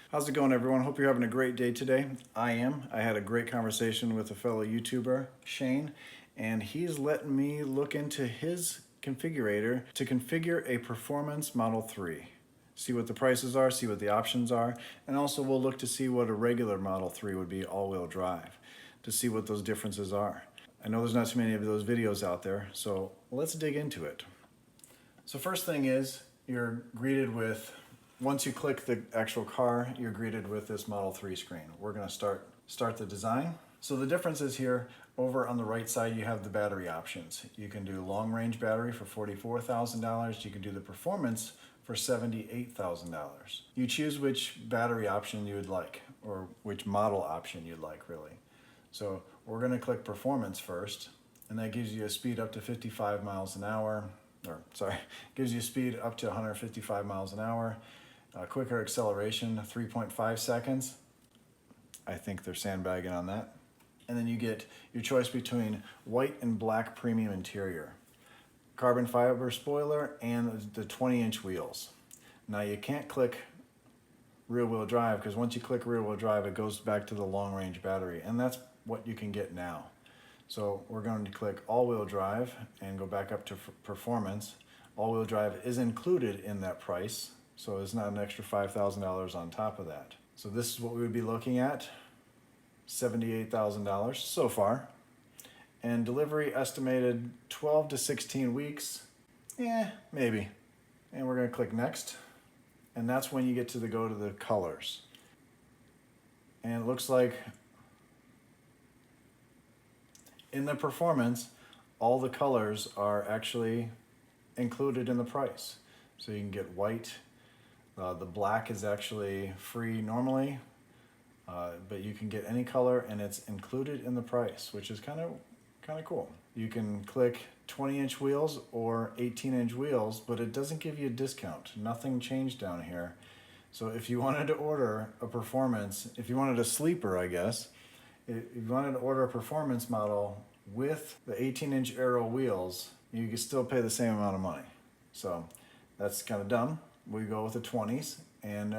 How's it going, everyone? Hope you're having a great day today. I am. I had a great conversation with a fellow YouTuber, Shane, and he's letting me look into his configurator to configure a performance Model 3. See what the prices are, see what the options are, and also we'll look to see what a regular Model 3 would be all-wheel drive, to see what those differences are. I know there's not too many of those videos out there, so let's dig into it. So first thing is, you're greeted with, once you click the actual car, you're greeted with this Model 3 screen. We're gonna start the design. So the difference is here, over on the right side, you have the battery options. You can do long range battery for $44,000. You can do the performance for $78,000. You choose which battery option you would like, or which model option you'd like, really. So we're gonna click performance first, and that gives you a speed up to 55 miles an hour, gives you speed up to 155 miles an hour. Quicker acceleration, 3.5 seconds. I think they're sandbagging on that. And then you get your choice between white and black premium interior, carbon fiber spoiler, and the 20-inch wheels. Now you can't click rear-wheel drive, because once you click rear-wheel drive, it goes back to the long-range battery, and that's what you can get now. So we're going to click all-wheel drive and go back up to performance. All-wheel drive is included in that price, so it's not an extra $5,000 on top of that. So this is what we would be looking at, $78,000 so far. And delivery estimated 12 to 16 weeks, maybe. And we're gonna click next. And that's when you get to go to the colors. And it looks like in the performance, all the colors are actually included in the price. So you can get white. The black is actually free normally, but you can get any color and it's included in the price, which is kind of cool. You can click 20-inch wheels or 18-inch wheels, but it doesn't give you a discount. Nothing changed down here. So if you wanted to order a performance, if you wanted a sleeper, I guess, if you wanted to order a performance model with the 18-inch aero wheels, you could still pay the same amount of money. So that's kind of dumb. We go with the 20s, and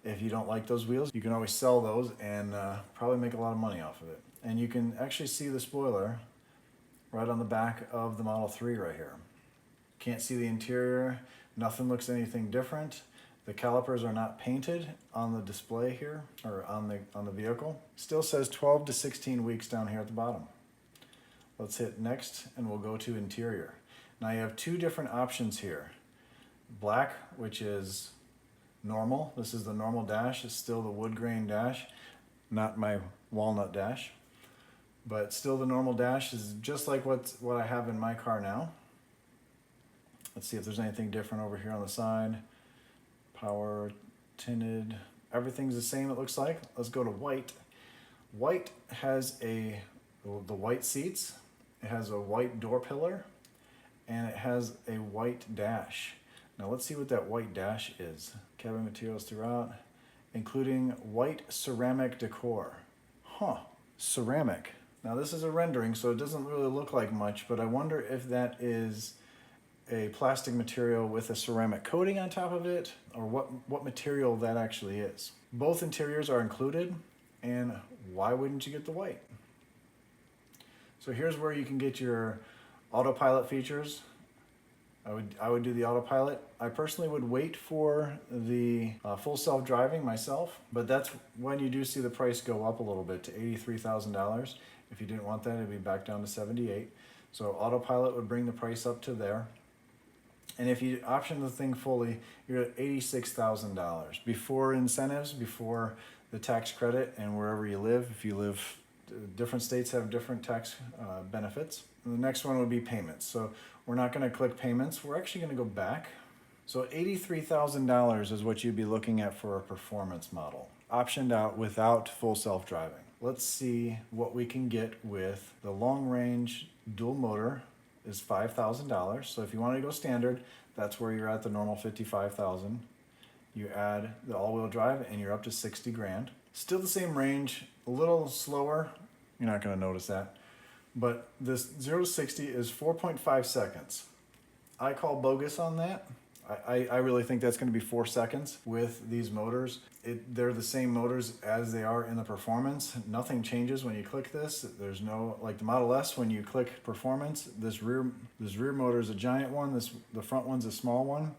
if you don't like those wheels, you can always sell those and probably make a lot of money off of it. And you can actually see the spoiler right on the back of the Model 3 right here. Can't see the interior, nothing looks anything different. The calipers are not painted on the display here, or on the vehicle. Still says 12 to 16 weeks down here at the bottom. Let's hit next and we'll go to interior. Now you have two different options here. Black, which is normal. This is the normal dash. It's still the wood grain dash, not my walnut dash. But still the normal dash is just like what I have in my car now. Let's see if there's anything different over here on the side. Power, tinted, everything's the same it looks like. Let's go to white. White has the white seats, it has a white door pillar, and it has a white dash. Now let's see what that white dash is. Cabin materials throughout, including white ceramic decor. Ceramic. Now this is a rendering, so it doesn't really look like much, but I wonder if that is a plastic material with a ceramic coating on top of it, or what material that actually is. Both interiors are included, and why wouldn't you get the white? So here's where you can get your Autopilot features. I would do the Autopilot. I personally would wait for the full self-driving myself, but that's when you do see the price go up a little bit to $83,000. If you didn't want that, it'd be back down to $78,000. So Autopilot would bring the price up to there. And if you option the thing fully, you're at $86,000. Before incentives, before the tax credit, and wherever you live, if you live, different states have different tax benefits. And the next one would be payments. So we're not gonna click payments, we're actually gonna go back. So $83,000 is what you'd be looking at for a performance model, optioned out without full self-driving. Let's see what we can get with the long range dual motor is $5,000. So if you want to go standard, that's where you're at the normal 55,000. You add the all-wheel drive and you're up to 60 grand. Still the same range, a little slower. You're not going to notice that. But this 0 to 60 is 4.5 seconds. I call bogus on that. I really think that's going to be 4 seconds with these motors. They're the same motors as they are in the Performance. Nothing changes when you click this. There's no, like the Model S, when you click Performance, this rear motor is a giant one, the front one's a small one.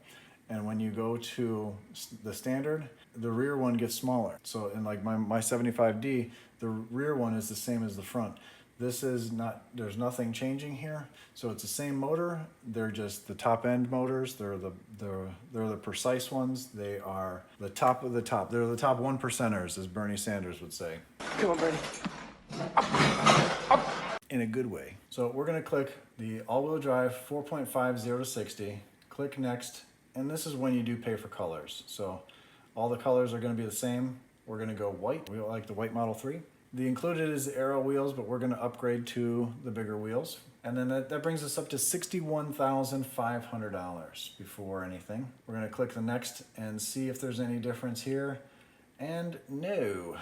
And when you go to the standard, the rear one gets smaller. So in like my 75D, the rear one is the same as the front. This is not, there's nothing changing here. So it's the same motor. They're just the top end motors. They're the precise ones. They are the top of the top. They're the top 1%ers, as Bernie Sanders would say. Come on, Bernie. In a good way. So we're gonna click the all-wheel drive 4.5 0 to 60, click next, and this is when you do pay for colors. So all the colors are gonna be the same. We're gonna go white. We like the white Model 3. The included is the Aero wheels, but we're gonna upgrade to the bigger wheels. And then that brings us up to $61,500 before anything. We're gonna click the next and see if there's any difference here. And no,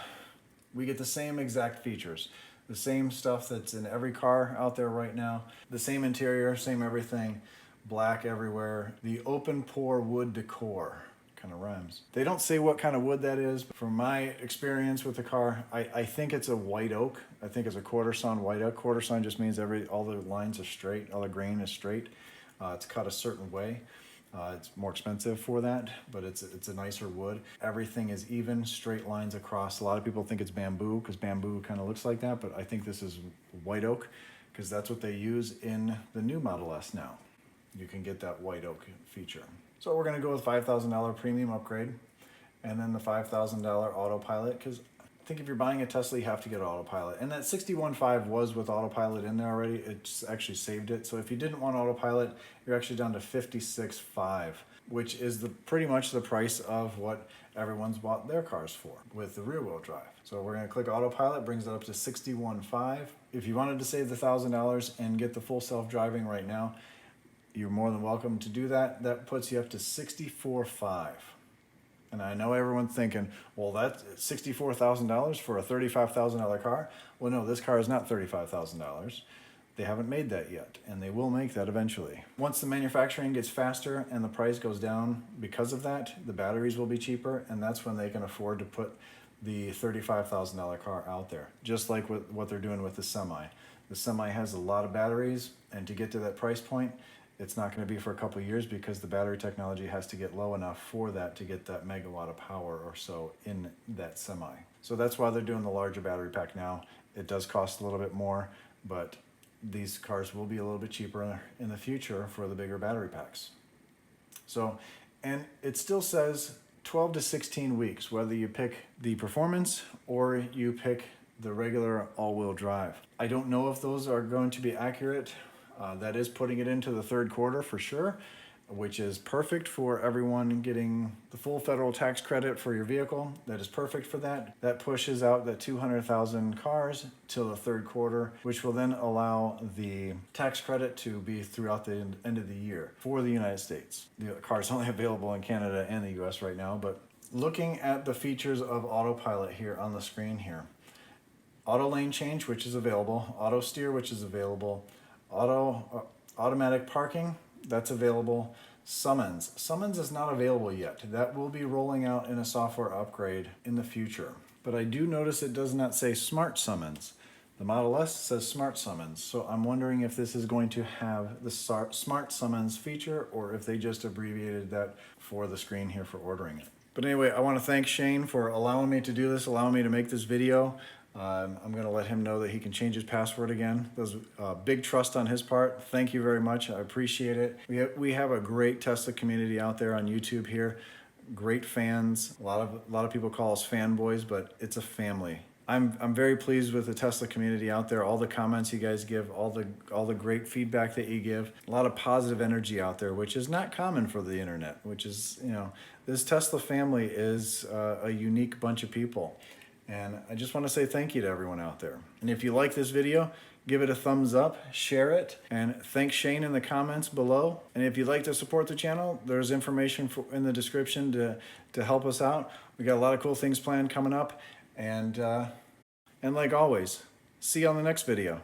we get the same exact features. The same stuff that's in every car out there right now. The same interior, same everything. Black everywhere. The open pore wood decor. Kind of rhymes. They don't say what kind of wood that is. From my experience with the car, I think it's a white oak. I think it's a quarter sawn white oak. Quarter sawn just means all the lines are straight, all the grain is straight. It's cut a certain way. It's more expensive for that, but it's a nicer wood. Everything is even, straight lines across. A lot of people think it's bamboo because bamboo kind of looks like that, but I think this is white oak because that's what they use in the new Model S now. You can get that white oak feature. So we're gonna go with $5,000 premium upgrade and then the $5,000 Autopilot, because I think if you're buying a Tesla, you have to get Autopilot. And that 61.5 was with Autopilot in there already. It's actually saved it. So if you didn't want Autopilot, you're actually down to 56.5, which is pretty much the price of what everyone's bought their cars for with the rear wheel drive. So we're gonna click Autopilot, brings it up to 61.5. If you wanted to save the $1,000 and get the full self-driving right now, you're more than welcome to do that. That puts you up to 64.5. And I know everyone's thinking, well, that's $64,000 for a $35,000 car. Well, no, this car is not $35,000. They haven't made that yet, and they will make that eventually. Once the manufacturing gets faster and the price goes down because of that, the batteries will be cheaper, and that's when they can afford to put the $35,000 car out there, just like what they're doing with the Semi. The Semi has a lot of batteries, and to get to that price point, it's not going to be for a couple of years because the battery technology has to get low enough for that to get that megawatt of power or so in that Semi. So that's why they're doing the larger battery pack now. It does cost a little bit more, but these cars will be a little bit cheaper in the future for the bigger battery packs. So, and it still says 12 to 16 weeks, whether you pick the Performance or you pick the regular all-wheel drive. I don't know if those are going to be accurate. That is putting it into the third quarter for sure, which is perfect for everyone getting the full federal tax credit for your vehicle. That is perfect for that. That pushes out that 200,000 cars till the third quarter, which will then allow the tax credit to be throughout the end of the year for the United States. The car is only available in Canada and the US right now, but looking at the features of Autopilot here on the screen here. Auto lane change, which is available. Auto steer, which is available. Automatic parking, that's available. Summons is not available yet. That will be rolling out in a software upgrade in the future. But I do notice it does not say Smart Summons. The Model S says Smart Summons. So I'm wondering if this is going to have the Smart Summons feature or if they just abbreviated that for the screen here for ordering it. But anyway, I want to thank Shane for allowing me to do this, allowing me to make this video. I'm going to let him know that he can change his password again. There's big trust on his part. Thank you very much. I appreciate it. We have a great Tesla community out there on YouTube here. Great fans. A lot of people call us fanboys, but it's a family. I'm very pleased with the Tesla community out there. All the comments you guys give, all the great feedback that you give. A lot of positive energy out there, which is not common for the internet. Which is, this Tesla family is a unique bunch of people. And I just want to say thank you to everyone out there. And if you like this video, give it a thumbs up, share it, and thank Shane in the comments below. And if you'd like to support the channel, there's information in the description to help us out. We got a lot of cool things planned coming up. And like always, see you on the next video.